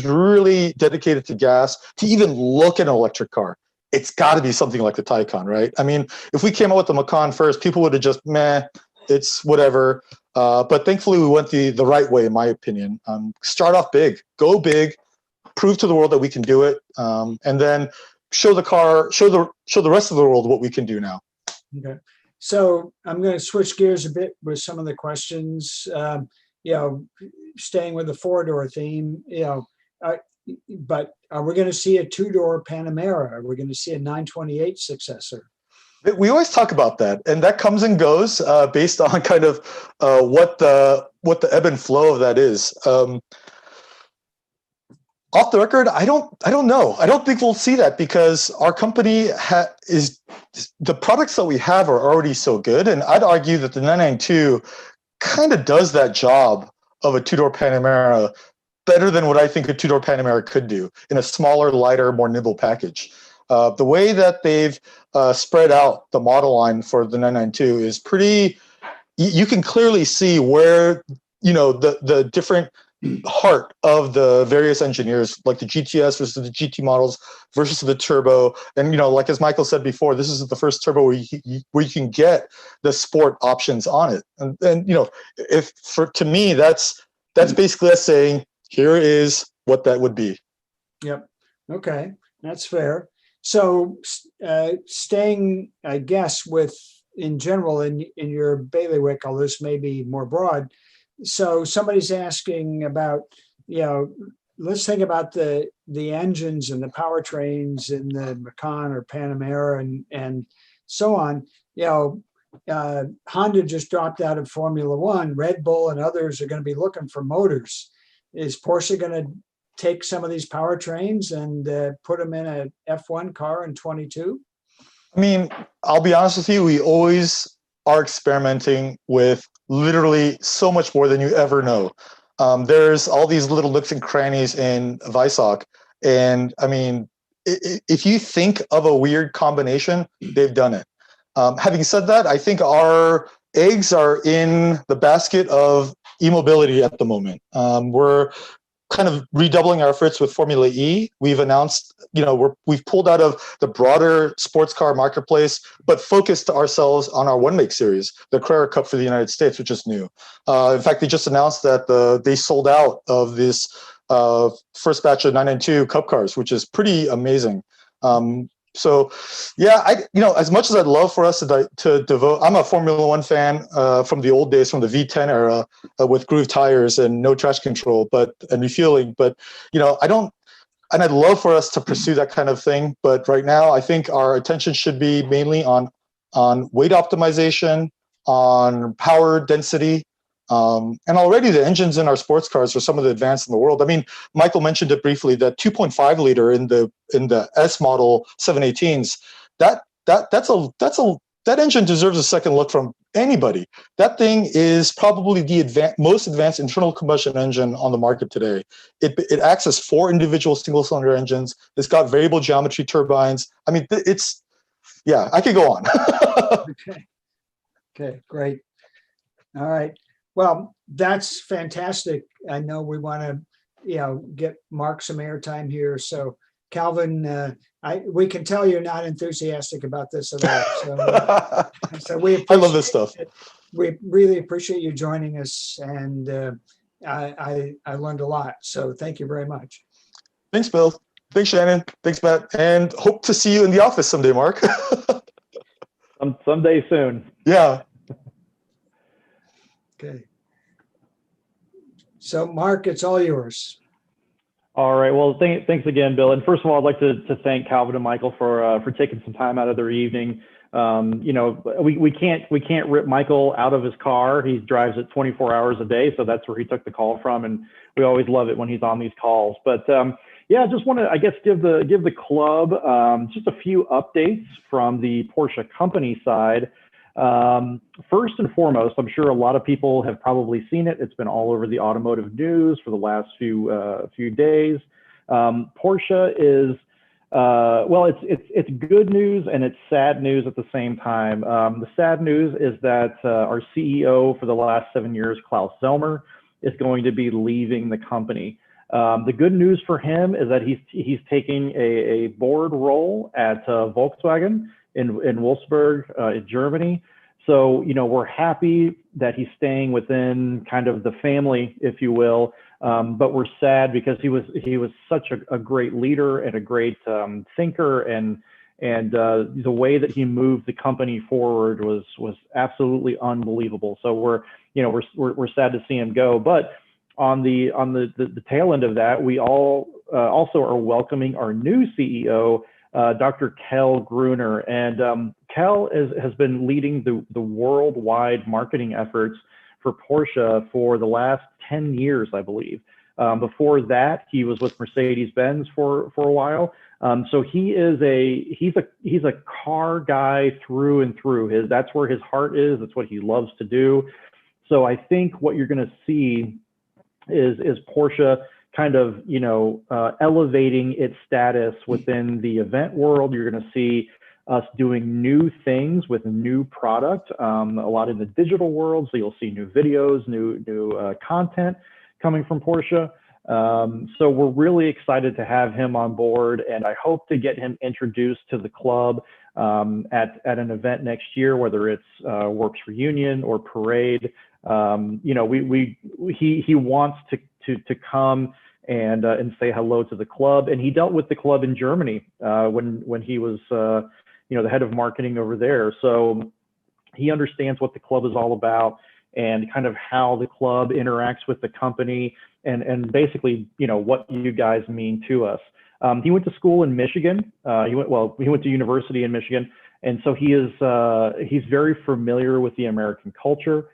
really dedicated to gas to even look at an electric car, it's got to be something like the Taycan, right? I mean, if we came out with the Macan first, people would have just it's whatever. But thankfully, we went the right way, in my opinion. Start off big, go big, prove to the world that we can do it, and then show the rest of the world what we can do now. Okay, so I'm going to switch gears a bit with some of the questions. Staying with the four-door theme, but are we going to see a two-door Panamera? Are we going to see a 928 successor? We always talk about that, and that comes and goes based on kind of what the ebb and flow of that is. Off the record, I don't know. I don't think we'll see that, because our company is the products that we have are already so good, and I'd argue that the 992 kind of does that job of a two-door Panamera better than what I think a two-door Panamera could do in a smaller, lighter, more nimble package. The way that they've spread out the model line for the 992 is pretty. You can clearly see where the different heart of the various engineers, like the GTS versus the GT models versus the turbo, and like as Michael said before, this is the first turbo where you can get the sport options on it, and to me that's basically us saying here is what that would be. Yep. Okay, that's fair. So staying, I guess, in general in your bailiwick, although this may be more broad. So somebody's asking about, let's think about the engines and the powertrains in the Macan or Panamera and so on. Honda just dropped out of Formula One. Red Bull and others are going to be looking for motors. Is Porsche going to take some of these powertrains and put them in a F1 car in 22? I mean, I'll be honest with you, we always are experimenting with literally so much more than you ever know. There's all these little nooks and crannies in Weissach, and I mean, if you think of a weird combination, they've done it. Having said that, I think our eggs are in the basket of e-mobility at the moment. We're kind of redoubling our efforts with Formula E. We've announced, we've pulled out of the broader sports car marketplace, but focused ourselves on our one make series, the Carrera Cup for the United States, which is new. In fact, they just announced that they sold out of this first batch of 992 Cup cars, which is pretty amazing. So, yeah, as much as I'd love for us to devote, I'm a Formula One fan from the old days, from the V10 era, with groove tires and no traction control, and refueling. But I don't, and I'd love for us to pursue that kind of thing. But right now, I think our attention should be mainly on weight optimization, on power density. And already the engines in our sports cars are some of the advanced in the world. I mean, Michael mentioned it briefly, that 2.5 liter in the S model 718s, that engine deserves a second look from anybody. That thing is probably the most advanced internal combustion engine on the market today. It acts as 4 individual single cylinder engines. It's got variable geometry turbines. I mean, I could go on. Okay, great. All right. Well, that's fantastic. I know we want to, get Mark some airtime here. So, Calvin, we can tell you're not enthusiastic about this at all. So I love this stuff. We really appreciate you joining us, and I learned a lot. So, thank you very much. Thanks, Bill. Thanks, Shannon. Thanks, Matt. And hope to see you in the office someday, Mark. Someday soon. Yeah. Okay. So, Mark, it's all yours. All right. Well, thanks again, Bill. And first of all, I'd like to thank Calvin and Michael for taking some time out of their evening. We can't rip Michael out of his car. He drives it 24 hours a day, so that's where he took the call from. And we always love it when he's on these calls. But yeah, just want to, I guess, give the club just a few updates from the Porsche company side. First and foremost, I'm sure a lot of people have probably seen it. It's been all over the automotive news for the last few days. Porsche is well, it's good news and it's sad news at the same time. The sad news is that our CEO for the last 7 years, Klaus Zelmer, is going to be leaving the company. The good news for him is that he's taking a board role at Volkswagen in Wolfsburg, in Germany. So, you know, we're happy that he's staying within kind of the family, if you will. But we're sad because he was such a great leader and a great thinker, and the way that he moved the company forward was absolutely unbelievable. So we're sad to see him go. But on the tail end of that, we all also are welcoming our new CEO, Dr. Kel Gruner, and Kel has been leading the worldwide marketing efforts for Porsche for the last 10 years, I believe. Before that, he was with Mercedes-Benz for a while. So he's a car guy through and through. That's where his heart is. That's what he loves to do. So I think what you're going to see is Porsche kind of, you know, elevating its status within the event world. You're going to see us doing new things with new product, a lot in the digital world. So you'll see new videos, new content coming from Porsche. So we're really excited to have him on board, and I hope to get him introduced to the club at an event next year, whether it's Works Reunion or Parade. You know, he wants to come and say hello to the club, and he dealt with the club in Germany when he was you know, the head of marketing over there. So he understands what the club is all about and kind of how the club interacts with the company, and basically, you know, what you guys mean to us. He went to school in Michigan. He went to university in Michigan, and so he's very familiar with the American culture.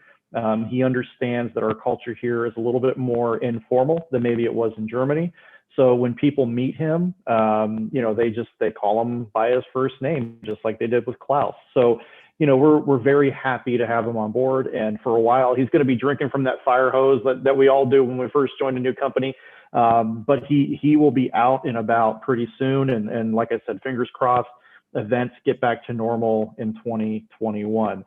He understands that our culture here is a little bit more informal than maybe it was in Germany. So when people meet him, you know, they call him by his first name, just like they did with Klaus. So, you know, we're very happy to have him on board. And for a while, he's going to be drinking from that fire hose that we all do when we first join a new company. But he will be out and about pretty soon. And like I said, fingers crossed, events get back to normal in 2021.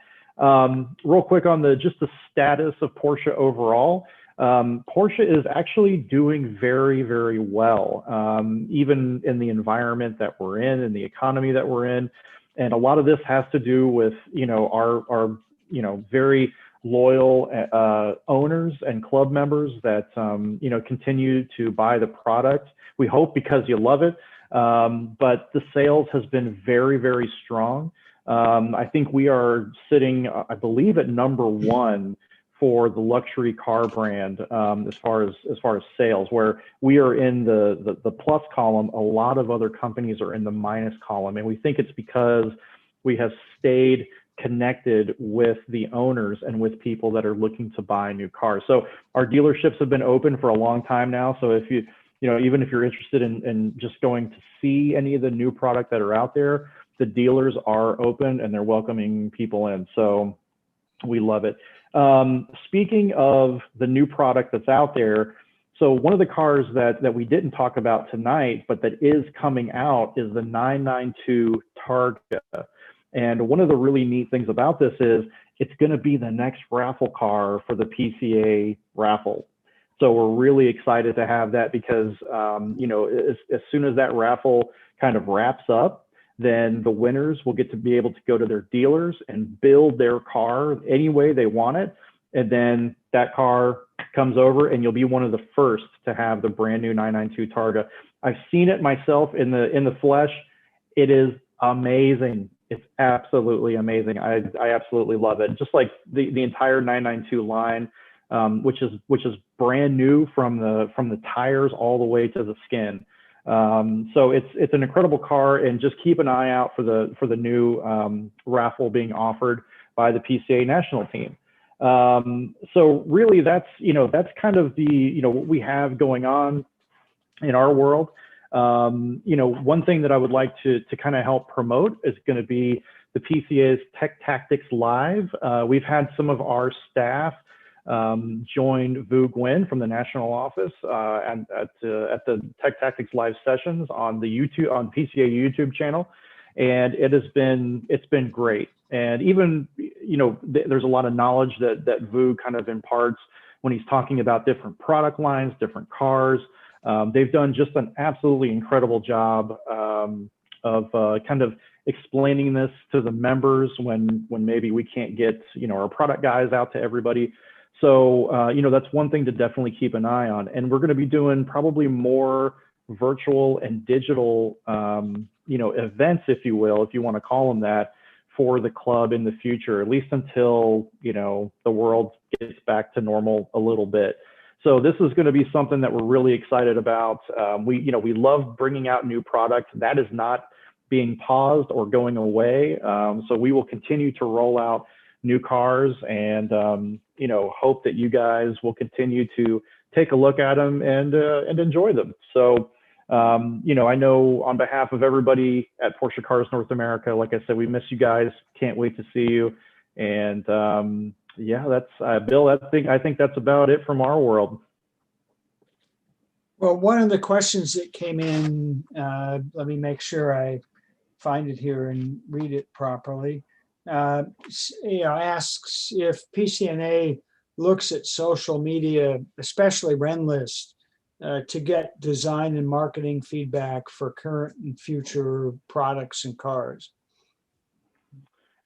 Real quick on just the status of Porsche overall. Porsche is actually doing very, very well, even in the environment that we're in the economy that we're in. And a lot of this has to do with, you know, our you know, very loyal owners and club members that, you know, continue to buy the product. We hope because you love it. But the sales has been very, very strong. I think we are sitting, I believe, at #1 for the luxury car brand as far as sales, where we are in the plus column. A lot of other companies are in the minus column, and we think it's because we have stayed connected with the owners and with people that are looking to buy new cars. So our dealerships have been open for a long time now. So if you know, even if you're interested in just going to see any of the new product that are out there, the dealers are open and they're welcoming people in. So we love it. Speaking of the new product that's out there, so one of the cars that we didn't talk about tonight, but that is coming out, is the 992 Targa. And one of the really neat things about this is it's going to be the next raffle car for the PCA raffle. So we're really excited to have that because, you know, as soon as that raffle kind of wraps up, then the winners will get to be able to go to their dealers and build their car any way they want it. And then that car comes over and you'll be one of the first to have the brand new 992 Targa. I've seen it myself in the flesh. It is amazing. It's absolutely amazing. I absolutely love it. Just like the entire 992 line, which is brand new from the tires all the way to the skin. So it's an incredible car, and just keep an eye out for the new raffle being offered by the PCA national team. So really that's kind of what we have going on in our world. One thing that I would like to kind of help promote is going to be the PCA's Tech Tactics Live. We've had some of our staff join Vu Nguyen from the national office at the Tech Tactics Live sessions on PCA YouTube channel, and it's been great. And even, you know, there's a lot of knowledge that Vu kind of imparts when he's talking about different product lines, different cars. They've done just an absolutely incredible job of kind of explaining this to the members when maybe we can't get, you know, our product guys out to everybody. So, you know, that's one thing to definitely keep an eye on. And we're going to be doing probably more virtual and digital, you know, events, if you will, if you want to call them that, for the club in the future, at least until, you know, the world gets back to normal a little bit. So this is going to be something that we're really excited about. We love bringing out new products. That is not being paused or going away. So we will continue to roll out new cars, and you know, hope that you guys will continue to take a look at them and enjoy them. So you know, I know on behalf of everybody at Porsche Cars North America, like I said, we miss you guys. Can't wait to see you. And yeah, that's Bill. I think that's about it from our world. Well, one of the questions that came in, let me make sure I find it here and read it properly. You know, asks if PCNA looks at social media, especially Renlist, to get design and marketing feedback for current and future products and cars.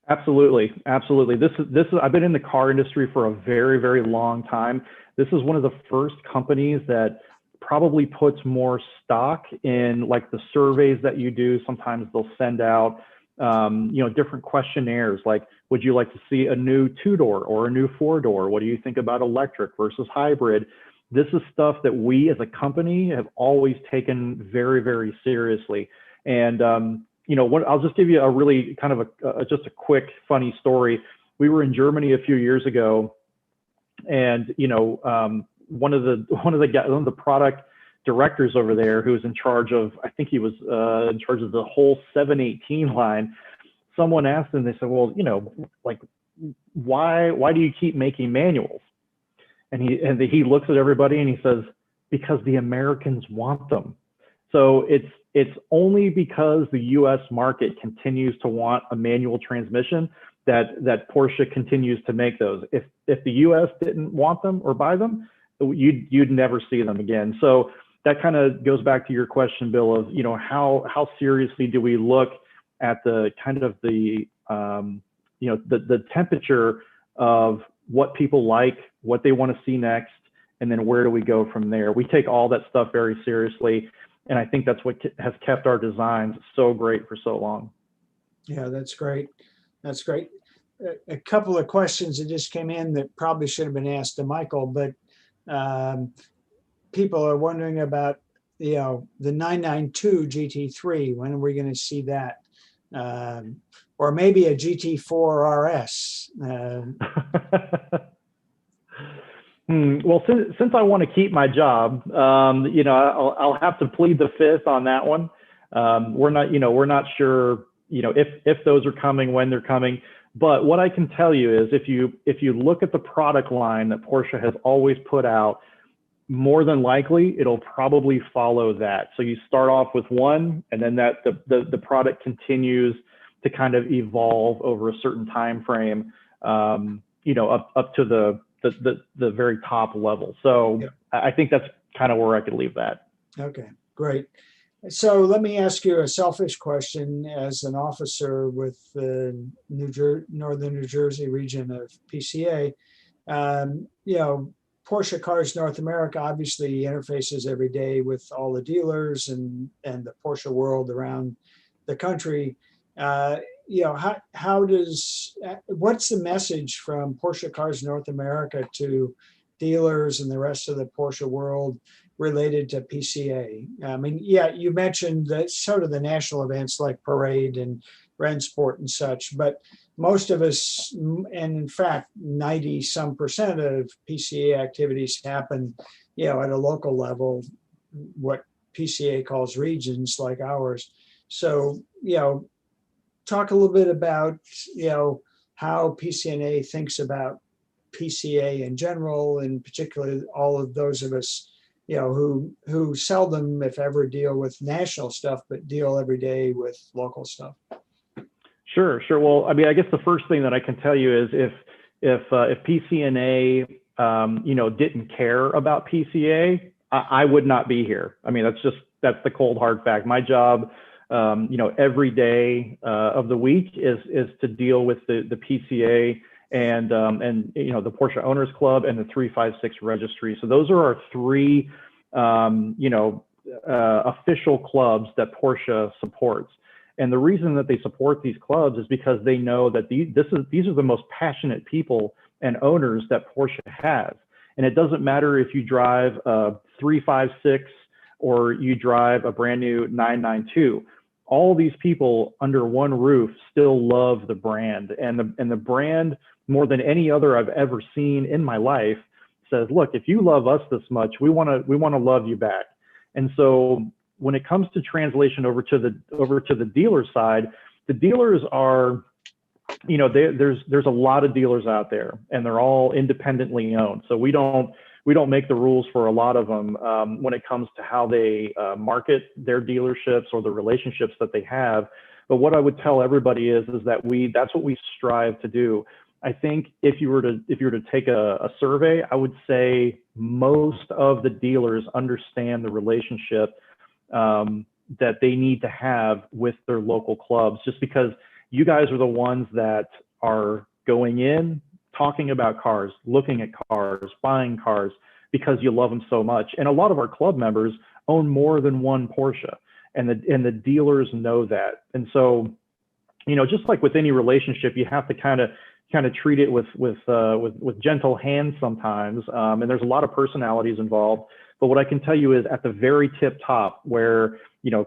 Absolutely, absolutely. This is I've been in the car industry for a very, very long time. This is one of the first companies that probably puts more stock in like the surveys that you do. Sometimes they'll send out you know, different questionnaires like, would you like to see a new 2-door or a new 4-door? What do you think about electric versus hybrid? This is stuff that we as a company have always taken very, very seriously. And you know, I'll just give you a really kind of just a quick funny story. We were in Germany a few years ago, and you know, one of the product directors over there, who was in charge of, I think he was in charge of the whole 718 line. Someone asked him, they said, well, you know, like, why do you keep making manuals? And he looks at everybody and he says, because the Americans want them. So it's only because the U.S. market continues to want a manual transmission that Porsche continues to make those. If the U.S. didn't want them or buy them, you'd never see them again. So that kind of goes back to your question, Bill, of, you know, how seriously do we look at the kind of the you know, the temperature of what people like, what they want to see next, and then where do we go from there? We take all that stuff very seriously, and I think that's what has kept our designs so great for so long. Yeah, that's great. That's great. A couple of questions that just came in that probably should have been asked to Michael, but people are wondering about, you know, the 992 GT3. When are we going to see that? Or maybe a GT4 RS. Well, since I want to keep my job, you know, I'll have to plead the fifth on that one. We're not sure, you know, if those are coming, when they're coming. But what I can tell you is, if you look at the product line that Porsche has always put out, more than likely it'll probably follow that. So you start off with one, and then the product continues to kind of evolve over a certain time frame, you know, up to the very top level. So yeah. I think that's kind of where I could leave that. Okay, great. So let me ask you a selfish question as an officer with the Northern New Jersey region of PCA. You know, Porsche Cars North America obviously interfaces every day with all the dealers and the Porsche world around the country. You know, what's the message from Porsche Cars North America to dealers and the rest of the Porsche world related to PCA? I mean, yeah, you mentioned that sort of the national events like Parade and Rennsport and such, but most of us, and in fact, 90% of PCA activities happen, you know, at a local level, what PCA calls regions like ours. So, you know, talk a little bit about, how PCNA thinks about PCA in general, and particularly all of those of us, who seldom, if ever, deal with national stuff, but deal every day with local stuff? Sure. Well, I mean, I guess the first thing that I can tell you is if PCNA, didn't care about PCA, I would not be here. I mean, that's the cold hard fact. My job, every day of the week is to deal with the PCA and the Porsche Owners Club and the 356 Registry. So those are our three, official clubs that Porsche supports. And the reason that they support these clubs is because they know that these are the most passionate people and owners that Porsche has. And it doesn't matter if you drive a 356 or you drive a brand new 992. All these people under one roof still love the brand, and the brand, more than any other I've ever seen in my life, says, look, if you love us this much, we want to love you back. And so when it comes to translation over to the dealer side, the dealers are, there's a lot of dealers out there, and they're all independently owned. So we don't make the rules for a lot of them when it comes to how they market their dealerships or the relationships that they have. But what I would tell everybody is that that's what we strive to do. I think if you were to take a survey, I would say most of the dealers understand the relationship that they need to have with their local clubs, just because you guys are the ones that are going in, talking about cars, looking at cars, buying cars, because you love them so much. And a lot of our club members own more than one Porsche, and the dealers know that. And so, just like with any relationship, you have to kind of treat it with gentle hands sometimes. And there's a lot of personalities involved. But what I can tell you is at the very tip top, where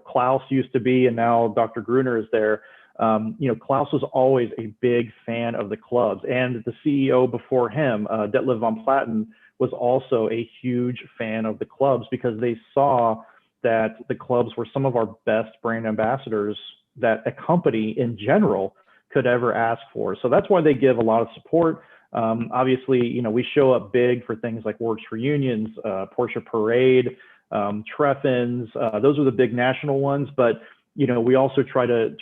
Klaus used to be, and now Dr. Gruner is there. Klaus was always a big fan of the clubs, and the CEO before him, Detlev von Platten, was also a huge fan of the clubs, because they saw that the clubs were some of our best brand ambassadors that a company in general could ever ask for. So that's why they give a lot of support. Obviously, we show up big for things like Works for Unions, Porsche Parade, Treffens. Those are the big national ones, but we also try to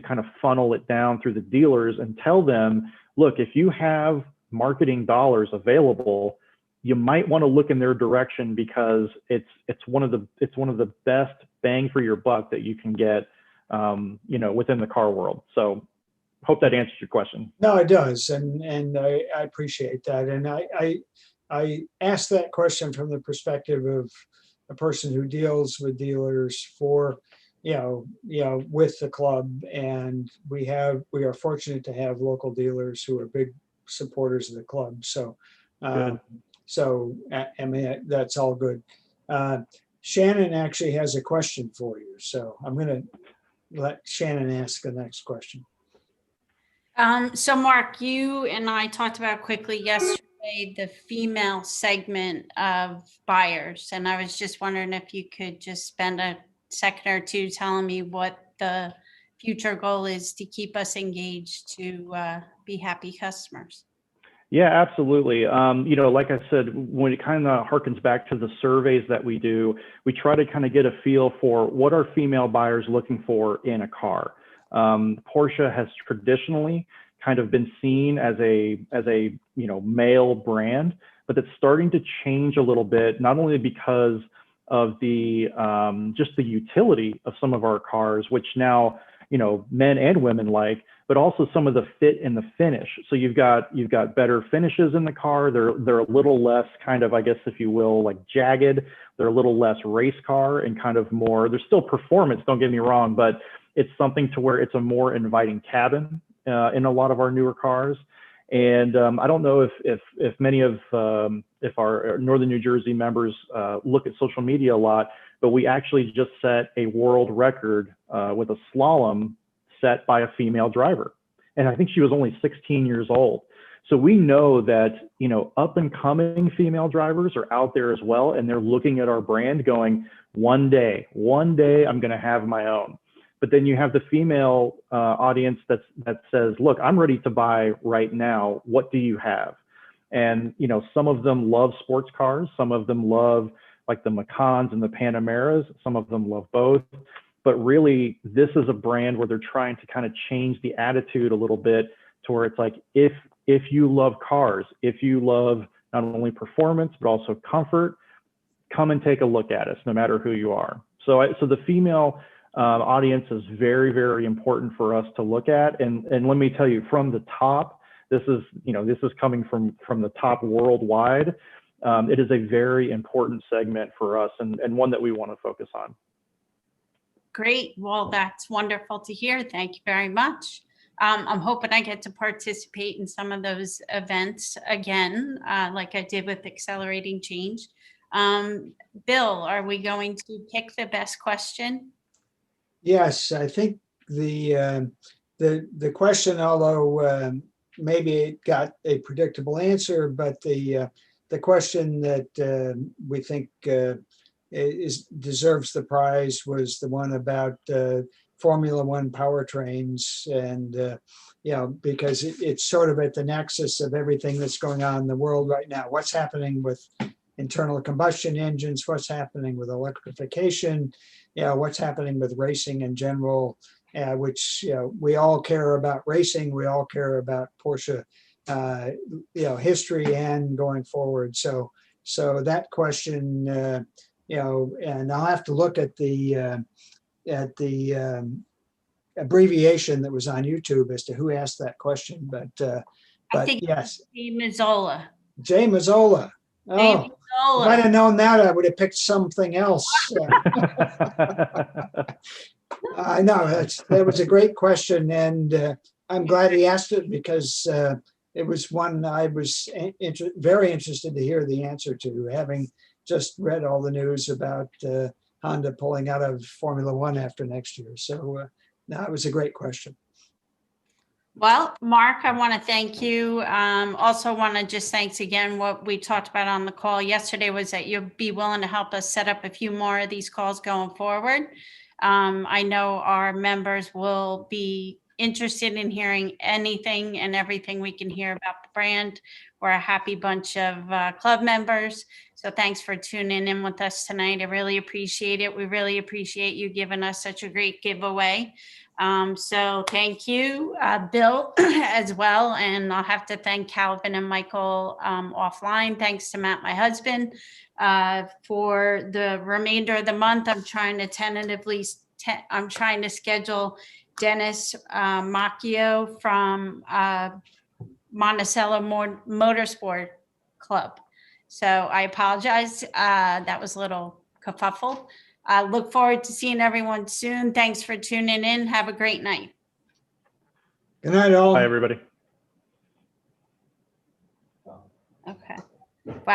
kind of funnel it down through the dealers and tell them, look, if you have marketing dollars available, you might want to look in their direction, because it's one of the best bang for your buck that you can get, within the car world. So hope that answers your question. No, it does, and I appreciate that. And I asked that question from the perspective of a person who deals with dealers for, with the club, and we are fortunate to have local dealers who are big supporters of the club. So, I mean, that's all good. Shannon actually has a question for you, so I'm going to let Shannon ask the next question. So Mark, you and I talked about quickly yesterday the female segment of buyers, and I was just wondering if you could just spend a second or two telling me what the future goal is to keep us engaged, to be happy customers. Yeah, absolutely. Like I said, when it kind of harkens back to the surveys that we do, we try to kind of get a feel for what are female buyers looking for in a car. Porsche has traditionally kind of been seen as a male brand, but it's starting to change a little bit, not only because of the just the utility of some of our cars, which now men and women like, but also some of the fit and the finish. So you've got better finishes in the car. They're a little less kind of, I guess, if you will, like jagged. They're a little less race car and kind of more. There's still performance, don't get me wrong, but it's something to where it's a more inviting cabin in a lot of our newer cars. And I don't know if many of if our Northern New Jersey members look at social media a lot, but we actually just set a world record with a slalom set by a female driver. And I think she was only 16 years old. So we know that, up and coming female drivers are out there as well. And they're looking at our brand going, one day I'm going to have my own. But then you have the female audience that says, look, I'm ready to buy right now. What do you have? And, you know, some of them love sports cars. Some of them love like the Macans and the Panameras. Some of them love both. But really, this is a brand where they're trying to kind of change the attitude a little bit to where it's like, if you love cars, if you love not only performance, but also comfort, come and take a look at us, no matter who you are. So the female audience is very, very important for us to look at. And let me tell you, from the top, this is coming from the top worldwide. It is a very important segment for us, and one that we want to focus on. Great. Well, that's wonderful to hear. Thank you very much. I'm hoping I get to participate in some of those events again, like I did with Accelerating Change. Bill, are we going to pick the best question? Yes, I think the question, although maybe it got a predictable answer, but the question that we think deserves the prize was the one about Formula One powertrains, and you know, because it's sort of at the nexus of everything that's going on in the world right now. What's happening with internal combustion engines? What's happening with electrification? You know, what's happening with racing in general? Which, you know, we all care about racing. We all care about Porsche, you know, history and going forward. So that question, you know, and I'll have to look at the abbreviation that was on YouTube as to who asked that question. But I think yes, Jay Mazzola. Jay Mazzola. Jay Oh, if I'd Mazzola. have known that, I would have picked something else. I know that was a great question, and I'm glad he asked it, because it was one I was very interested to hear the answer to, having just read all the news about Honda pulling out of Formula One after next year. So no, it was a great question. Well, Mark, I want to thank you. Also want to just thanks again. What we talked about on the call yesterday was that you'll be willing to help us set up a few more of these calls going forward. I know our members will be interested in hearing anything and everything we can hear about the brand. We're a happy bunch of club members. So thanks for tuning in with us tonight. I really appreciate it. We really appreciate you giving us such a great giveaway. So thank you, Bill, as well. And I'll have to thank Calvin and Michael offline. Thanks to Matt, my husband. For the remainder of the month, I'm trying to tentatively, I'm trying to schedule Dennis Macchio from Monticello Motorsport Club. So I apologize. That was a little kerfuffle. I look forward to seeing everyone soon. Thanks for tuning in. Have a great night. Good night, all. Bye, everybody. Okay. Wow.